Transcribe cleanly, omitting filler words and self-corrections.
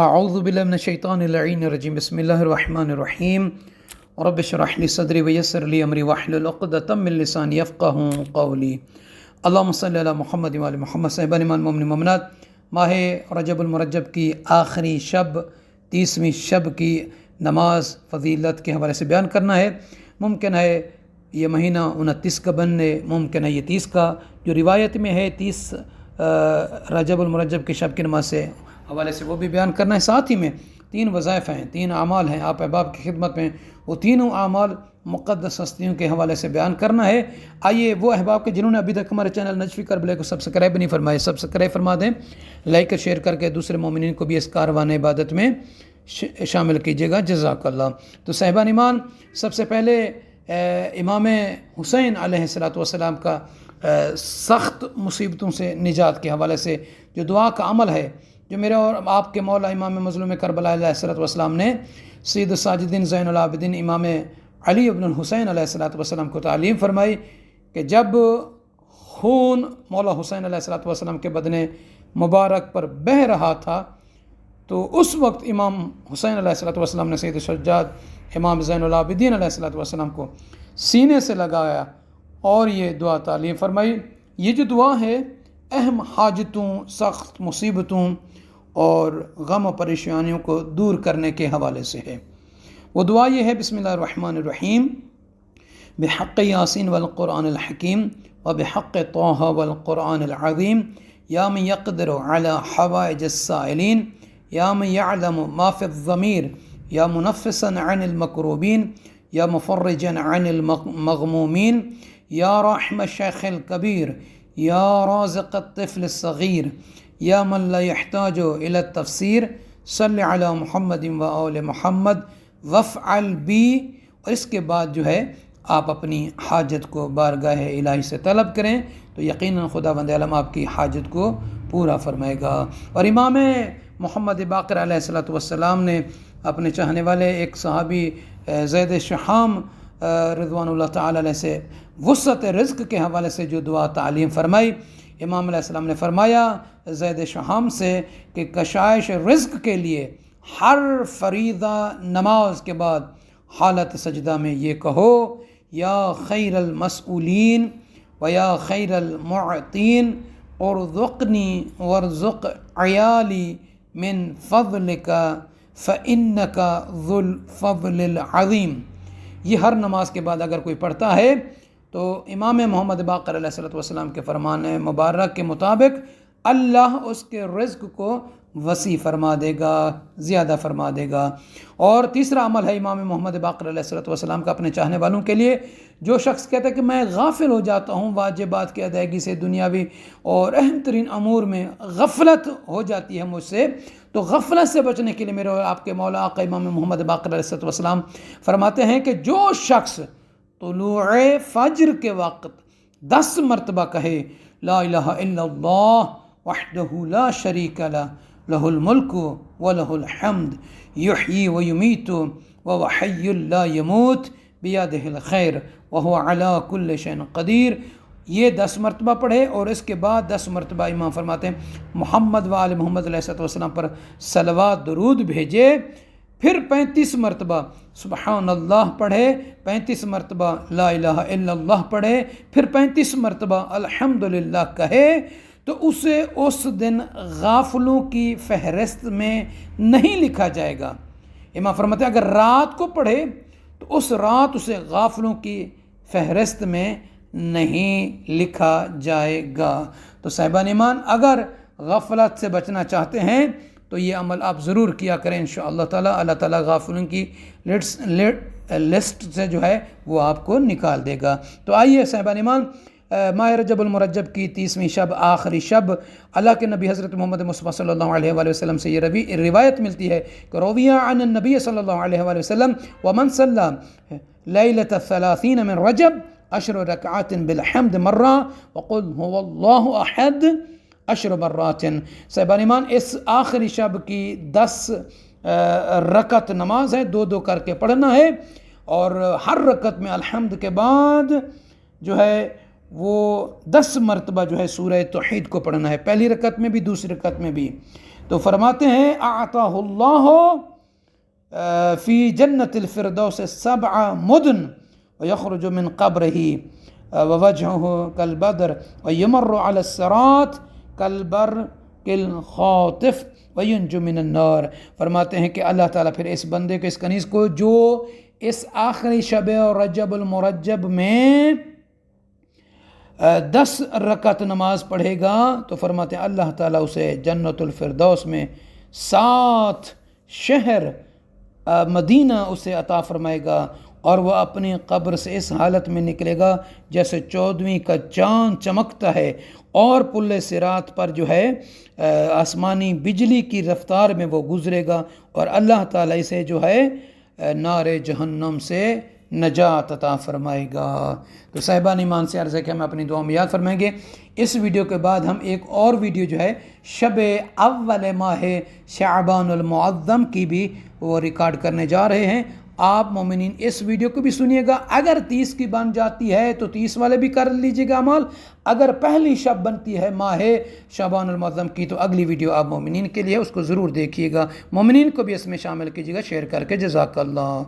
اعوذ باللہ من الشیطان اللعین الرجیم بسم اللہ الرحمن الرحیم رب اشرح لی صدری ویسر لی امری واحلل عقدۃ من لسانی یفقہوا قولی اللہم صلی علی محمد وعلی محمد. صاحبان ایمان مومن مومنات، ماہ رجب المرجب کی آخری شب 30ویں شب کی نماز فضیلت کے حوالے سے بیان کرنا ہے. ممکن ہے یہ مہینہ 29 کا بننے، ممکن ہے یہ 30 کا، جو روایت میں ہے 30 رجب المرجب کی شب کی نماز سے حوالے سے وہ بھی بیان کرنا ہے. ساتھ ہی میں 3 وظائف ہیں، 3 اعمال ہیں آپ احباب کی خدمت میں، وہ تینوں اعمال مقدس ہستیوں کے حوالے سے بیان کرنا ہے. آئیے وہ احباب کے جنہوں نے ابھی تک ہمارے چینل نجفی کربلا کو سبسکرائب نہیں فرمائے، سبسکرائب فرما دیں، لائک اور شیئر کر کے دوسرے مومنین کو بھی اس کاروان عبادت میں شامل کیجیے گا. جزاک اللہ. تو صاحبان ایمان، سب سے پہلے امام حسین علیہ السلام کا سخت مصیبتوں سے نجات کے حوالے سے جو دعا کا عمل ہے، جو میرے اور آپ کے مولا امام مظلوم کربلا علیہ السلام نے سید الساجدین زین العابدین امام علی ابن الحسین علیہ السلام کو تعلیم فرمائی کہ جب خون مولا حسین علیہ السلام کے بدن مبارک پر بہہ رہا تھا تو اس وقت امام حسین علیہ السلام نے سید السجاد امام زین العابدین علیہ السلام کو سینے سے لگایا اور یہ دعا تعلیم فرمائی. یہ جو دعا ہے اہم حاجتوں، سخت مصیبتوں اور غم و پریشانیوں کو دور کرنے کے حوالے سے ہے. وہ دعا یہ ہے: بسم اللہ الرحمن الرحیم، بحق یاسین والقرآن الحکیم وبحق طہ والقرآن العظیم، یا من یقدر علی حوائج السائلین، یا من یعلم ما فی الضمیر، یا منفسا عن المکروبین، یا مفرجا عن المغمومین، یا رحم الشیخ الکبیر، یا رازق الطفل الصغیر، یا من لا یحتاج الی التفسیر، صلی علی محمد و آل محمد وفعل بی. اور اس کے بعد جو ہے آپ اپنی حاجت کو بارگاہ الہی سے طلب کریں تو یقیناً خداوند عالم آپ کی حاجت کو پورا فرمائے گا. اور امام محمد باقر علیہ السلام نے اپنے چاہنے والے ایک صحابی زید شحام رضوان اللہ تعالی علیہ سے وسعت رزق کے حوالے سے جو دعا تعلیم فرمائی، امام علیہ السلام نے فرمایا زید شحام سے کہ کشائش رزق کے لیے ہر فریضہ نماز کے بعد حالت سجدہ میں یہ کہو: یا خیر المسئولین و یا خیر المعطین ارزقنی وارزق عیالی من فضلک فإنک ذو الفضل العظیم. یہ ہر نماز کے بعد اگر کوئی پڑھتا ہے تو امام محمد باقر علیہ السلام کے فرمان مبارک کے مطابق اللہ اس کے رزق کو وسیع فرما دے گا، زیادہ فرما دے گا. اور تیسرا عمل ہے امام محمد باقر علیہ السلام کا اپنے چاہنے والوں کے لیے. جو شخص کہتا ہے کہ میں غافل ہو جاتا ہوں واجبات کی ادائیگی سے، دنیاوی اور اہم ترین امور میں غفلت ہو جاتی ہے مجھ سے، تو غفلت سے بچنے کے لیے میرے اور آپ کے مولا آقا امام محمد باقر علیہ السلام فرماتے ہیں کہ جو شخص طلوع فجر کے وقت 10 مرتبہ کہے: لا الہ الا اللہ وحدہ لا شریک لہ، لہ الملک ولہ الحمد، یحیی ویمیت وہو حی لا یموت، بیدہ الخیر وہو علی کل شیء قدیر. یہ 10 مرتبہ پڑھے اور اس کے بعد 10 مرتبہ امام فرماتے ہیں محمد و آل محمد علیہ السلام پر صلوات درود بھیجے. پھر 35 مرتبہ سبحان اللہ پڑھے، 35 مرتبہ لا الہ الا اللہ پڑھے، پھر 35 مرتبہ الحمدللہ کہے تو اسے اس دن غافلوں کی فہرست میں نہیں لکھا جائے گا. امام فرماتے ہیں اگر رات کو پڑھے تو اس رات اسے غافلوں کی فہرست میں نہیں لکھا جائے گا. تو صاحبان ایمان، اگر غفلت سے بچنا چاہتے ہیں تو یہ عمل آپ ضرور کیا کریں. انشاءاللہ تعالیٰ اللہ تعالیٰ غافلوں کی لسٹ سے جو ہے وہ آپ کو نکال دے گا. تو آئیے صاحبان ایمان، ماہ رجب المرجب کی 30ویں شب، آخری شب، اللہ کے نبی حضرت محمد مصطفیٰ صلی اللہ علیہ وآلہ وسلم سے یہ روایت ملتی ہے کہ رویہ عن النبی صلی اللہ علیہ وآلہ وسلم ومن صلی لیلۃ 30 من رجب 10 رکعات بالحمد مرہ وقل هو اللہ احد 10 مرات. صاحبان ایمان، اس آخری شب کی 10 رکعت نماز ہے، 2 کر کے پڑھنا ہے اور ہر رکعت میں الحمد کے بعد جو ہے وہ 10 مرتبہ جو ہے سورہ توحید کو پڑھنا ہے، پہلی رکعت میں بھی دوسری رکعت میں بھی. تو فرماتے ہیں اعطاہ اللہ فی جنت الفردوس 7 مدن ویخرج من قبرہ ووجهه كالبدر ويمر على الصراط كالبرق الخاطف وينجو من النار. فرماتے ہیں کہ اللہ تعالیٰ پھر اس بندے کو، اس کنیز کو جو اس آخری شب رجب المرجب میں 10 رکعت نماز پڑھے گا، تو فرماتے ہیں اللہ تعالیٰ اسے جنت الفردوس میں 7 شہر مدینہ اسے عطا فرمائے گا، اور وہ اپنی قبر سے اس حالت میں نکلے گا جیسے 14ویں کا چاند چمکتا ہے، اور پل صراط پر جو ہے آسمانی بجلی کی رفتار میں وہ گزرے گا، اور اللہ تعالیٰ اسے جو ہے نار جہنم سے نجات عطا فرمائے گا. تو صاحبان ایمان سے عرض ہے کہ ہم اپنی دعا میں یاد فرمائیں گے. اس ویڈیو کے بعد ہم ایک اور ویڈیو جو ہے شب اول ماہ شعبان المعظم کی بھی وہ ریکارڈ کرنے جا رہے ہیں. آپ مومنین اس ویڈیو کو بھی سنیے گا. اگر 30 کی بن جاتی ہے تو 30 والے بھی کر لیجیے گا عمل. اگر پہلی شب بنتی ہے ماہ شعبان المعظم کی تو اگلی ویڈیو آپ مومنین کے لیے اس کو ضرور دیکھیے گا. مومنین کو بھی اس میں شامل کیجیے گا، شیئر کر کے. جزاک اللہ.